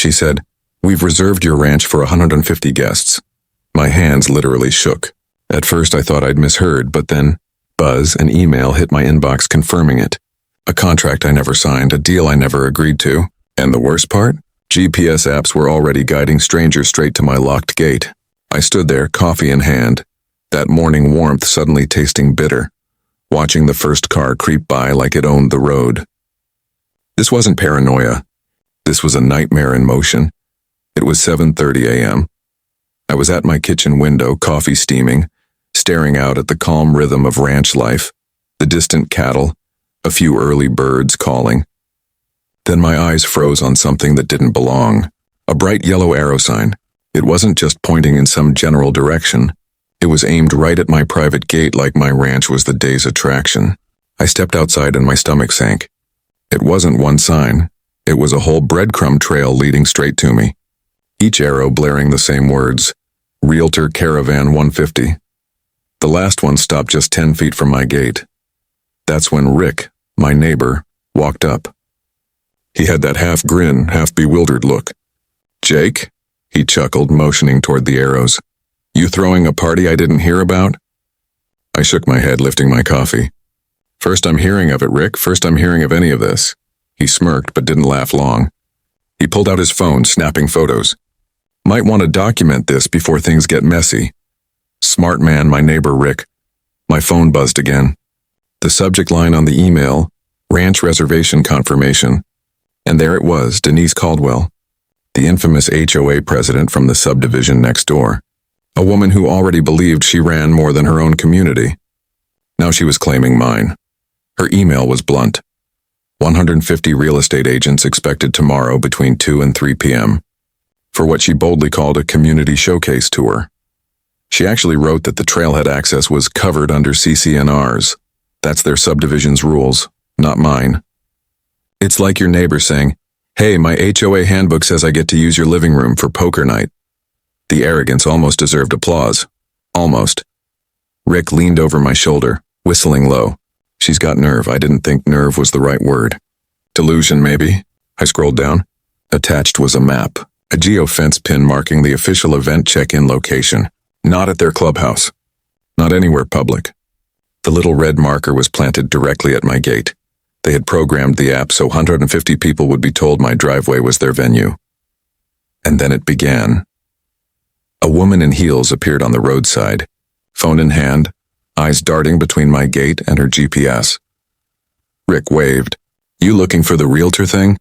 She said, "We've reserved your ranch for 150 guests." My hands literally shook. At first I thought I'd misheard, but then, buzz, an email hit my inbox confirming it. A contract I never signed, a deal I never agreed to. And the worst part? GPS apps were already guiding strangers straight to my locked gate. I stood there, coffee in hand, that morning warmth suddenly tasting bitter, watching the first car creep by like it owned the road. This wasn't paranoia. This was a nightmare in motion. It was 7:30 a.m. I was at my kitchen window, coffee steaming, staring out at the calm rhythm of ranch life, the distant cattle, a few early birds calling. Then my eyes froze on something that didn't belong. A bright yellow arrow sign. It wasn't just pointing in some general direction. It was aimed right at my private gate like my ranch was the day's attraction. I stepped outside and my stomach sank. It wasn't one sign. It was a whole breadcrumb trail leading straight to me. Each arrow blaring the same words, Realtor Caravan 150. The last one stopped just 10 feet from my gate. That's when Rick, my neighbor, walked up. He had that half grin, half bewildered look. "Jake?" he chuckled, motioning toward the arrows. "You throwing a party I didn't hear about?" I shook my head, lifting my coffee. "First I'm hearing of it, Rick. First I'm hearing of any of this." He smirked, but didn't laugh long. He pulled out his phone, snapping photos. "Might want to document this before things get messy." Smart man, my neighbor Rick. My phone buzzed again. The subject line on the email, ranch reservation confirmation. And there it was, Denise Caldwell, the infamous HOA president from the subdivision next door. A woman who already believed she ran more than her own community. Now she was claiming mine. Her email was blunt. 150 real estate agents expected tomorrow between 2 and 3 p.m. for what she boldly called a community showcase tour. She actually wrote that the trailhead access was covered under CC&Rs. That's their subdivision's rules, not mine. It's like your neighbor saying, "Hey, my HOA handbook says I get to use your living room for poker night." The arrogance almost deserved applause. Almost. Rick leaned over my shoulder, whistling low. She's got nerve. I didn't think nerve was the right word. Delusion, maybe? I scrolled down. Attached was a map, a geofence pin marking the official event check-in location. Not at their clubhouse. Not anywhere public. The little red marker was planted directly at my gate. They had programmed the app so 150 people would be told my driveway was their venue. And then it began. A woman in heels appeared on the roadside, phone in hand, eyes darting between my gate and her GPS. Rick waved. "You looking for the realtor thing?"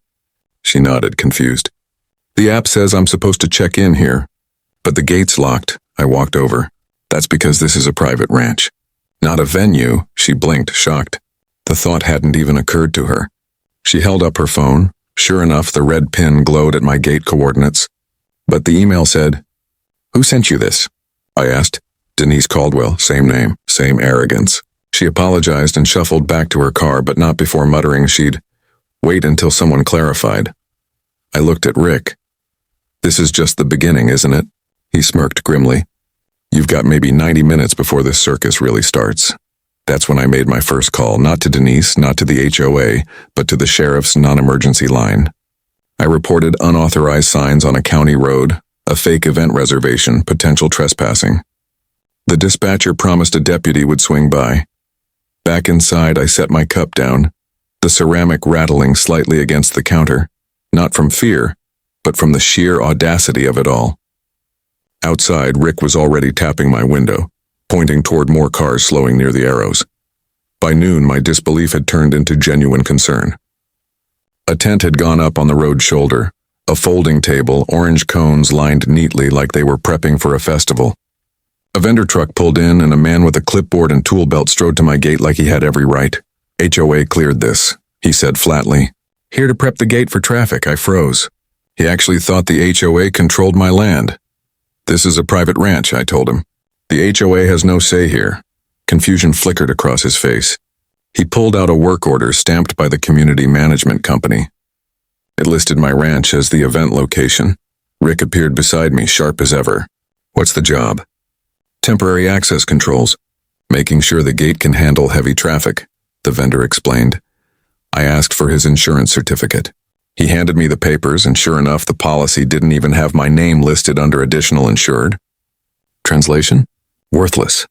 She nodded, confused. "The app says I'm supposed to check in here, but the gate's locked." I walked over. "That's because this is a private ranch. Not a venue," she blinked, shocked. The thought hadn't even occurred to her. She held up her phone. Sure enough, the red pin glowed at my gate coordinates. But the email said, "Who sent you this?" I asked. Denise Caldwell, same name, same arrogance. She apologized and shuffled back to her car, but not before muttering she'd wait until someone clarified. I looked at Rick. "This is just the beginning, isn't it?" He smirked grimly. "You've got maybe 90 minutes before this circus really starts." That's when I made my first call, not to Denise, not to the HOA, but to the sheriff's non-emergency line. I reported unauthorized signs on a county road, a fake event reservation, potential trespassing. The dispatcher promised a deputy would swing by. Back inside, I set my cup down, the ceramic rattling slightly against the counter, not from fear, but from the sheer audacity of it all. Outside, Rick was already tapping my window, pointing toward more cars slowing near the arrows. By noon, my disbelief had turned into genuine concern. A tent had gone up on the road shoulder, a folding table, orange cones lined neatly like they were prepping for a festival. A vendor truck pulled in and a man with a clipboard and tool belt strode to my gate like he had every right. "HOA cleared this," he said flatly. "Here to prep the gate for traffic." I froze. He actually thought the HOA controlled my land. "This is a private ranch," I told him. "The HOA has no say here." Confusion flickered across his face. He pulled out a work order stamped by the community management company. It listed my ranch as the event location. Rick appeared beside me, sharp as ever. "What's the job?" "Temporary access controls. Making sure the gate can handle heavy traffic," the vendor explained. I asked for his insurance certificate. He handed me the papers, and sure enough, the policy didn't even have my name listed under additional insured. Translation? Worthless.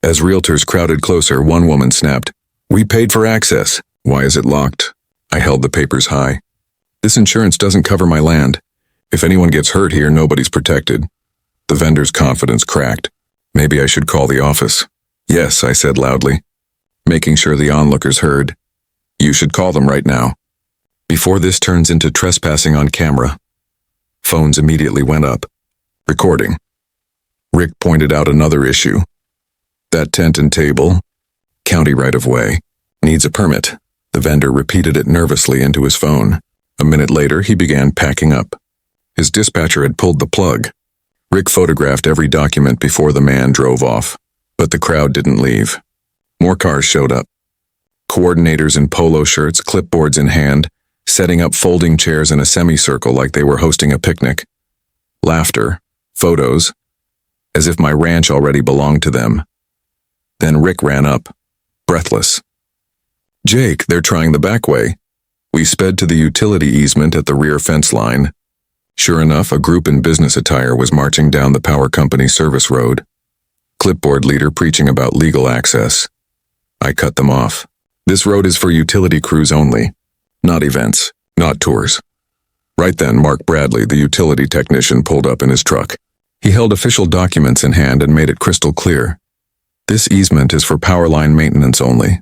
As realtors crowded closer, one woman snapped, "We paid for access. Why is it locked?" I held the papers high. "This insurance doesn't cover my land. If anyone gets hurt here, nobody's protected." The vendor's confidence cracked. Maybe I should call the office. "Yes," I said loudly, making sure the onlookers heard. "You should call them right now. Before this turns into trespassing on camera." Phones immediately went up. Recording. Rick pointed out another issue. "That tent and table, county right-of-way, needs a permit." The vendor repeated it nervously into his phone. A minute later, he began packing up. His dispatcher had pulled the plug. Rick photographed every document before the man drove off, but the crowd didn't leave. More cars showed up. Coordinators in polo shirts, clipboards in hand, setting up folding chairs in a semicircle like they were hosting a picnic. Laughter, photos, as if my ranch already belonged to them. Then Rick ran up, breathless. "Jake, they're trying the back way." We sped to the utility easement at the rear fence line. Sure enough, a group in business attire was marching down the power company service road. Clipboard leader preaching about legal access. I cut them off. "This road is for utility crews only. Not events, not tours." Right then, Mark Bradley, the utility technician, pulled up in his truck. He held official documents in hand and made it crystal clear. This easement is for power line maintenance only.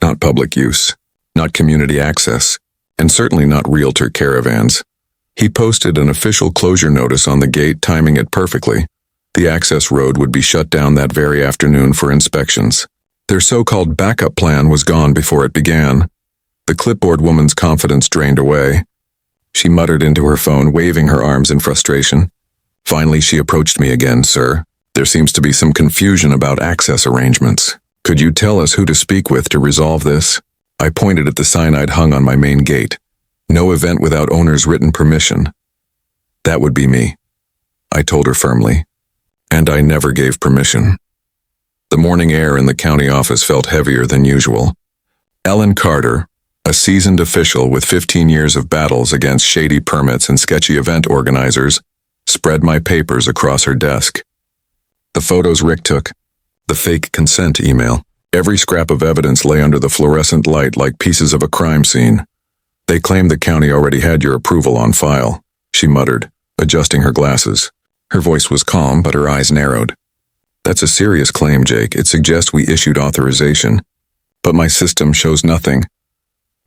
Not public use, not community access, and certainly not realtor caravans. He posted an official closure notice on the gate, timing it perfectly. The access road would be shut down that very afternoon for inspections. Their so-called backup plan was gone before it began. The clipboard woman's confidence drained away. She muttered into her phone, waving her arms in frustration. Finally, she approached me again. "Sir, there seems to be some confusion about access arrangements. Could you tell us who to speak with to resolve this?" I pointed at the sign I'd hung on my main gate. "No event without owner's written permission." "That would be me," I told her firmly. And I never gave permission. The morning air in the county office felt heavier than usual. Ellen Carter, a seasoned official with 15 years of battles against shady permits and sketchy event organizers, spread my papers across her desk. The photos Rick took, the fake consent email, every scrap of evidence lay under the fluorescent light like pieces of a crime scene. "They claim the county already had your approval on file," she muttered, adjusting her glasses. Her voice was calm, but her eyes narrowed. "That's a serious claim, Jake. It suggests we issued authorization. But my system shows nothing."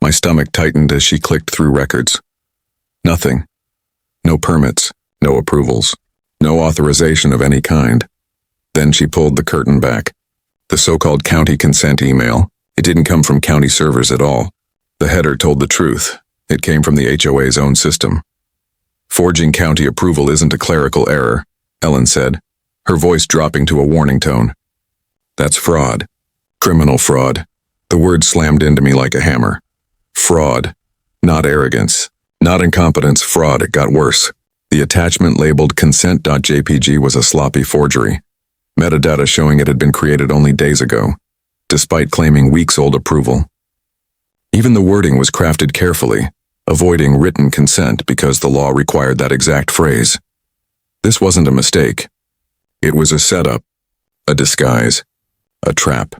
My stomach tightened as she clicked through records. Nothing. No permits, no approvals, no authorization of any kind. Then she pulled the curtain back. The so-called county consent email. It didn't come from county servers at all. The header told the truth. It came from the HOA's own system. "Forging county approval isn't a clerical error," Ellen said, her voice dropping to a warning tone. "That's fraud. Criminal fraud." The word slammed into me like a hammer. Fraud. Not arrogance. Not incompetence. Fraud. It got worse. The attachment labeled consent.jpg was a sloppy forgery. Metadata showing it had been created only days ago, despite claiming weeks-old approval. Even the wording was crafted carefully, avoiding written consent because the law required that exact phrase. This wasn't a mistake. It was a setup, a disguise, a trap.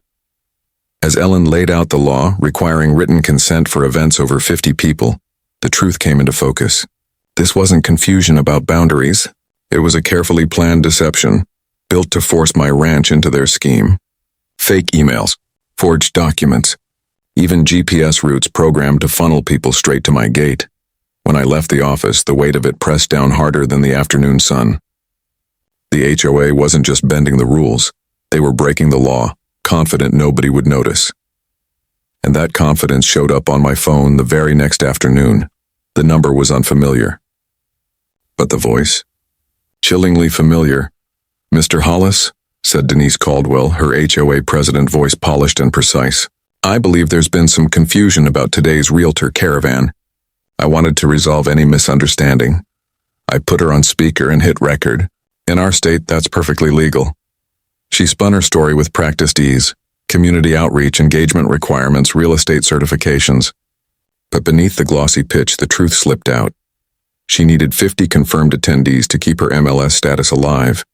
As Ellen laid out the law requiring written consent for events over 50 people, the truth came into focus. This wasn't confusion about boundaries. It was a carefully planned deception, built to force my ranch into their scheme. Fake emails, forged documents, even GPS routes programmed to funnel people straight to my gate. When I left the office, the weight of it pressed down harder than the afternoon sun. The HOA wasn't just bending the rules. They were breaking the law, confident nobody would notice. And that confidence showed up on my phone the very next afternoon. The number was unfamiliar. But the voice? Chillingly familiar. "Mr. Hollis," said Denise Caldwell, her HOA president voice polished and precise. "I believe there's been some confusion about today's realtor caravan. I wanted to resolve any misunderstanding." I put her on speaker and hit record. In our state, that's perfectly legal. She spun her story with practiced ease. Community outreach, engagement requirements, real estate certifications. But beneath the glossy pitch, the truth slipped out. She needed 50 confirmed attendees to keep her MLS status alive.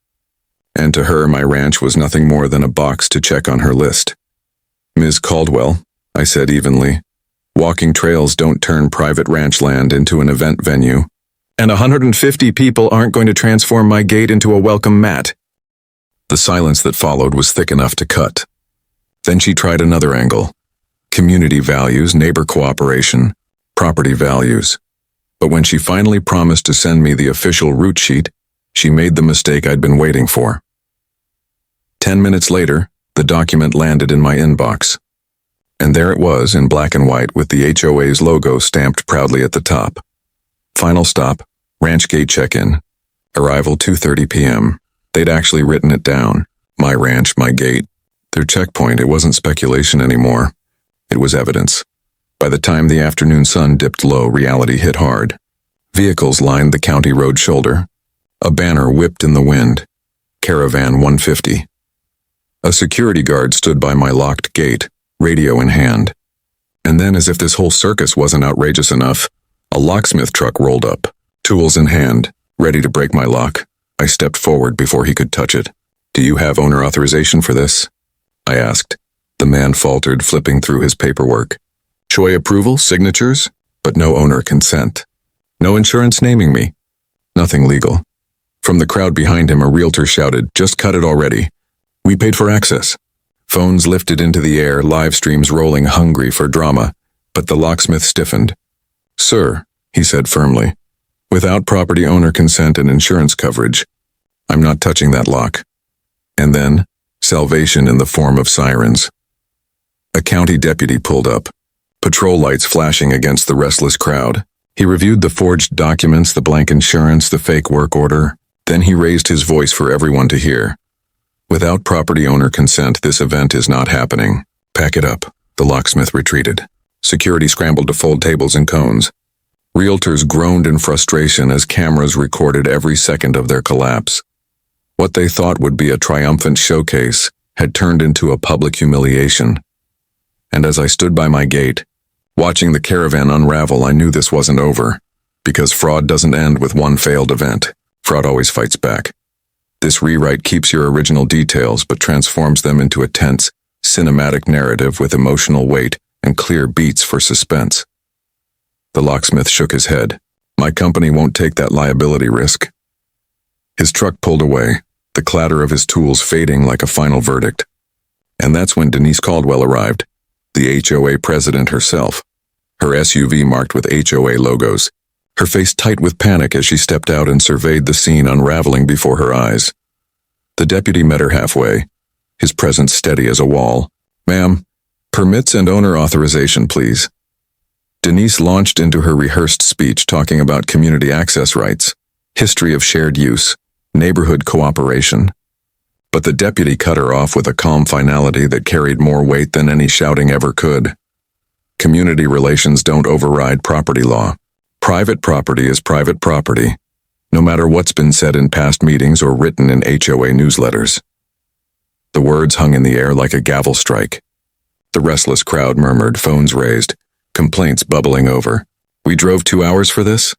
And to her, my ranch was nothing more than a box to check on her list. "Ms. Caldwell," I said evenly, "walking trails don't turn private ranch land into an event venue. And 150 people aren't going to transform my gate into a welcome mat." The silence that followed was thick enough to cut. Then she tried another angle. Community values, neighbor cooperation, property values. But when she finally promised to send me the official route sheet, she made the mistake I'd been waiting for. 10 minutes later, the document landed in my inbox. And there it was in black and white with the HOA's logo stamped proudly at the top. Final stop, ranch gate check-in. Arrival 2:30 p.m. They'd actually written it down. My ranch, my gate. Their checkpoint, it wasn't speculation anymore. It was evidence. By the time the afternoon sun dipped low, reality hit hard. Vehicles lined the county road shoulder. A banner whipped in the wind. Caravan 150. A security guard stood by my locked gate, radio in hand. And then, as if this whole circus wasn't outrageous enough, a locksmith truck rolled up, tools in hand, ready to break my lock. I stepped forward before he could touch it. "Do you have owner authorization for this?" I asked. The man faltered, flipping through his paperwork. HOA approval, signatures, but no owner consent. No insurance naming me. Nothing legal. From the crowd behind him, a realtor shouted, "Just cut it already. We paid for access." Phones lifted into the air, live streams rolling, hungry for drama, but the locksmith stiffened. "Sir," he said firmly, "without property owner consent and insurance coverage, I'm not touching that lock." And then, salvation in the form of sirens. A county deputy pulled up, patrol lights flashing against the restless crowd. He reviewed the forged documents, the blank insurance, the fake work order. Then he raised his voice for everyone to hear. "Without property owner consent, this event is not happening. Pack it up." The locksmith retreated. Security scrambled to fold tables and cones. Realtors groaned in frustration as cameras recorded every second of their collapse. What they thought would be a triumphant showcase had turned into a public humiliation. And as I stood by my gate, watching the caravan unravel, I knew this wasn't over. Because fraud doesn't end with one failed event. Fraud always fights back. This rewrite keeps your original details but transforms them into a tense, cinematic narrative with emotional weight and clear beats for suspense. The locksmith shook his head. "My company won't take that liability risk." His truck pulled away, the clatter of his tools fading like a final verdict. And that's when Denise Caldwell arrived, the HOA president herself, her SUV marked with HOA logos, her face tight with panic as she stepped out and surveyed the scene unraveling before her eyes. The deputy met her halfway, his presence steady as a wall. "Ma'am, permits and owner authorization, please." Denise launched into her rehearsed speech talking about community access rights, history of shared use, neighborhood cooperation. But the deputy cut her off with a calm finality that carried more weight than any shouting ever could. Community relations don't override property law. Private property is private property, no matter what's been said in past meetings or written in HOA newsletters. The words hung in the air like a gavel strike. The restless crowd murmured, phones raised, complaints bubbling over. "We drove 2 hours for this?"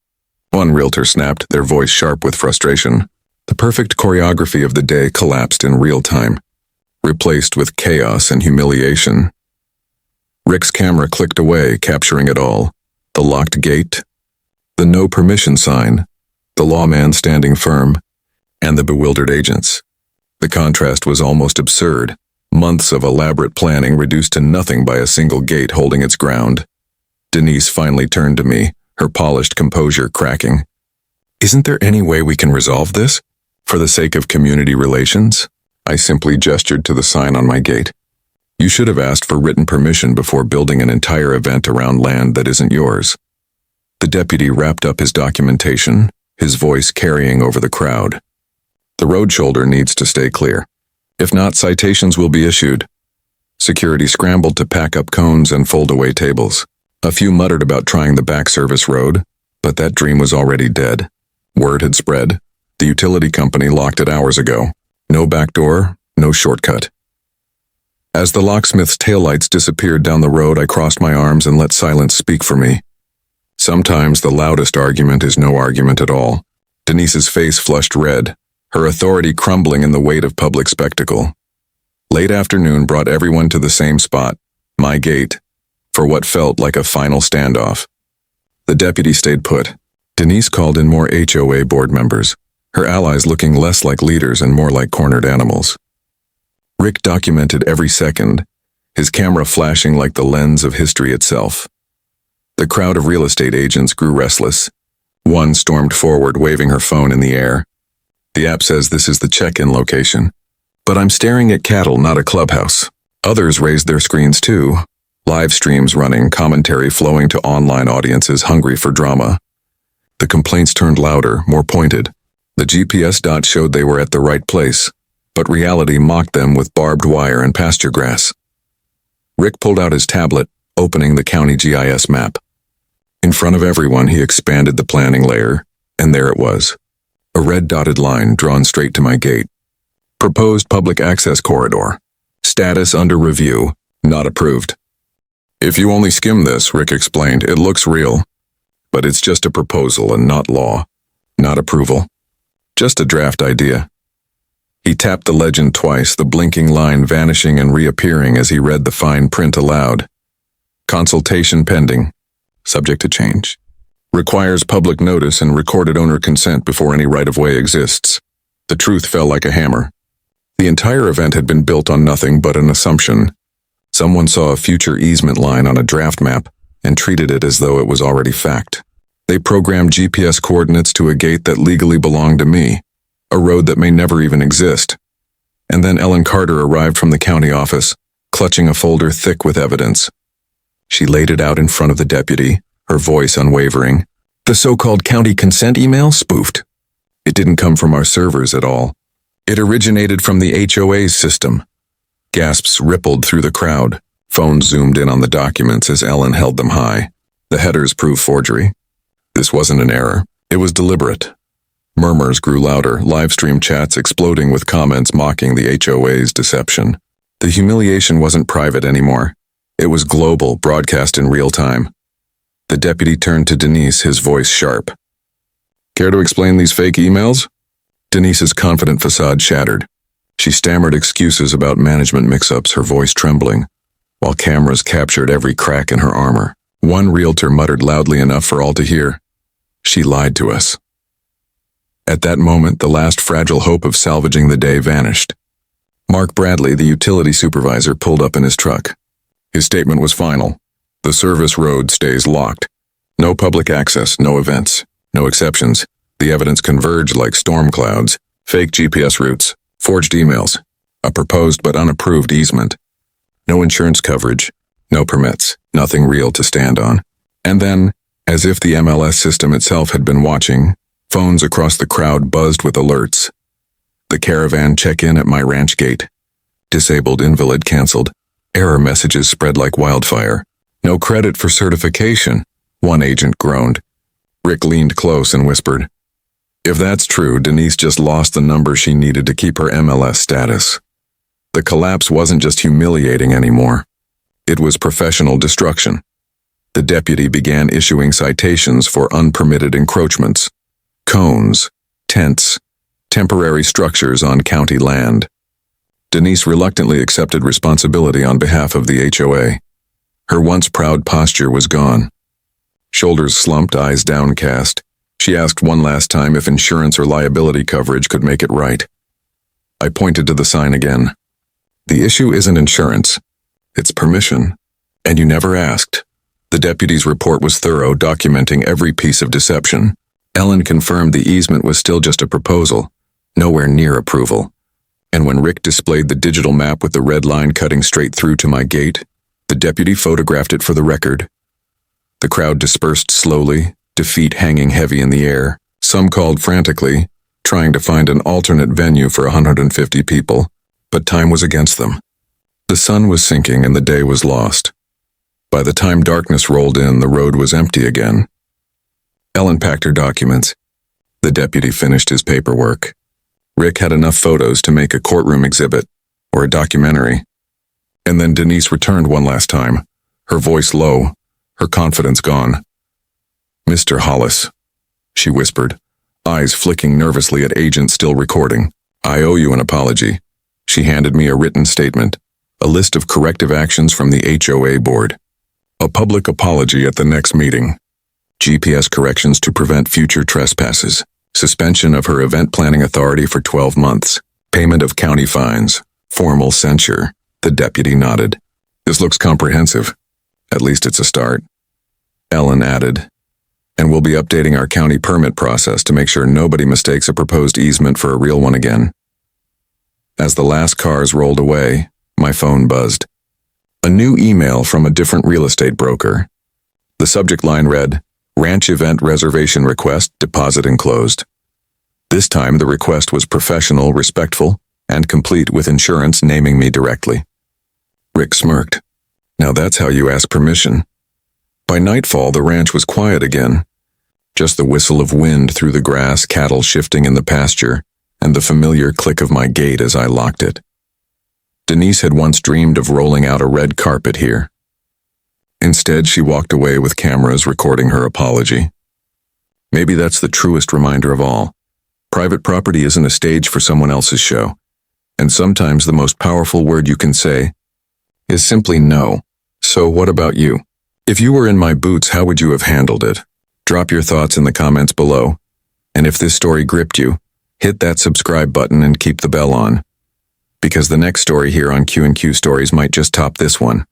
One realtor snapped, their voice sharp with frustration. The perfect choreography of the day collapsed in real time, replaced with chaos and humiliation. Rick's camera clicked away, capturing it all. The locked gate, the no permission sign, the lawman standing firm, and the bewildered agents. The contrast was almost absurd. Months of elaborate planning reduced to nothing by a single gate holding its ground. Denise finally turned to me, her polished composure cracking. "Isn't there any way we can resolve this? For the sake of community relations?" I simply gestured to the sign on my gate. "You should have asked for written permission before building an entire event around land that isn't yours." The deputy wrapped up his documentation, his voice carrying over the crowd. "The road shoulder needs to stay clear. If not, citations will be issued." Security scrambled to pack up cones and fold away tables. A few muttered about trying the back service road, but that dream was already dead. Word had spread. The utility company locked it hours ago. No back door, no shortcut. As the locksmith's taillights disappeared down the road, I crossed my arms and let silence speak for me. Sometimes the loudest argument is no argument at all. Denise's face flushed red, her authority crumbling in the weight of public spectacle. Late afternoon brought everyone to the same spot, my gate, for what felt like a final standoff. The deputy stayed put. Denise called in more HOA board members, her allies looking less like leaders and more like cornered animals. Rick documented every second, his camera flashing like the lens of history itself. The crowd of real estate agents grew restless. One stormed forward, waving her phone in the air. The app says this is the check-in location. But I'm staring at cattle, not a clubhouse. Others raised their screens too. Live streams running, commentary flowing to online audiences hungry for drama. The complaints turned louder, more pointed. The GPS dots showed they were at the right place, but reality mocked them with barbed wire and pasture grass. Rick pulled out his tablet, opening the county GIS map. In front of everyone, he expanded the planning layer, and there it was. A red dotted line drawn straight to my gate. Proposed public access corridor. Status under review, not approved. If you only skim this, Rick explained, it looks real. But it's just a proposal and not law. Not approval. Just a draft idea. He tapped the legend twice, the blinking line vanishing and reappearing as he read the fine print aloud. Consultation pending. Subject to change. Requires public notice and recorded owner consent before any right-of-way exists. The truth fell like a hammer. The entire event had been built on nothing but an assumption. Someone saw a future easement line on a draft map and treated it as though it was already fact. They programmed GPS coordinates to a gate that legally belonged to me, a road that may never even exist. And then Ellen Carter arrived from the county office, clutching a folder thick with evidence. She laid it out in front of the deputy, her voice unwavering. The so-called county consent email spoofed. It didn't come from our servers at all. It originated from the HOA's system. Gasps rippled through the crowd. Phones zoomed in on the documents as Ellen held them high. The headers proved forgery. This wasn't an error. It was deliberate. Murmurs grew louder, live stream chats exploding with comments mocking the HOA's deception. The humiliation wasn't private anymore. It was global, broadcast in real time. The deputy turned to Denise, his voice sharp. Care to explain these fake emails? Denise's confident facade shattered. She stammered excuses about management mix-ups, her voice trembling, while cameras captured every crack in her armor. One realtor muttered loudly enough for all to hear. She lied to us. At that moment, the last fragile hope of salvaging the day vanished. Mark Bradley, the utility supervisor, pulled up in his truck. His statement was final. The service road stays locked. No public access, no events, no exceptions. The evidence converged like storm clouds. Fake GPS routes, forged emails, a proposed but unapproved easement. No insurance coverage, no permits, nothing real to stand on. And then, as if the MLS system itself had been watching, phones across the crowd buzzed with alerts. The caravan check-in at my ranch gate. Disabled invalid canceled. Error messages spread like wildfire. No credit for certification, one agent groaned. Rick leaned close and whispered, if that's true, Denise just lost the number she needed to keep her MLS status. The collapse wasn't just humiliating anymore. It was professional destruction. The deputy began issuing citations for unpermitted encroachments, cones, tents, temporary structures on county land. Denise reluctantly accepted responsibility on behalf of the HOA. Her once proud posture was gone. Shoulders slumped, eyes downcast. She asked one last time if insurance or liability coverage could make it right. I pointed to the sign again. The issue isn't insurance. It's permission. And you never asked. The deputy's report was thorough, documenting every piece of deception. Ellen confirmed the easement was still just a proposal, nowhere near approval. And when Rick displayed the digital map with the red line cutting straight through to my gate, the deputy photographed it for the record. The crowd dispersed slowly, defeat hanging heavy in the air. Some called frantically, trying to find an alternate venue for 150 people, but time was against them. The sun was sinking and the day was lost. By the time darkness rolled in, the road was empty again. Ellen packed her documents. The deputy finished his paperwork. Rick had enough photos to make a courtroom exhibit, or a documentary. And then Denise returned one last time, her voice low, her confidence gone. Mr. Hollis, she whispered, eyes flicking nervously at agent still recording. I owe you an apology. She handed me a written statement, a list of corrective actions from the HOA board. A public apology at the next meeting. GPS corrections to prevent future trespasses. Suspension of her event planning authority for 12 months. Payment of county fines. Formal censure. The deputy nodded. This looks comprehensive. At least it's a start. Ellen added, and we'll be updating our county permit process to make sure nobody mistakes a proposed easement for a real one again. As the last cars rolled away, my phone buzzed. A new email from a different real estate broker. The subject line read, Ranch Event Reservation Request, Deposit Enclosed. This time the request was professional, respectful, and complete with insurance naming me directly. Rick smirked. Now that's how you ask permission. By nightfall, the ranch was quiet again. Just the whistle of wind through the grass, cattle shifting in the pasture, and the familiar click of my gate as I locked it. Denise had once dreamed of rolling out a red carpet here. Instead, she walked away with cameras recording her apology. Maybe that's the truest reminder of all. Private property isn't a stage for someone else's show. And sometimes the most powerful word you can say is simply no. So what about you? If you were in my boots, how would you have handled it? Drop your thoughts in the comments below. And if this story gripped you, hit that subscribe button and keep the bell on. Because the next story here on QAStories might just top this one.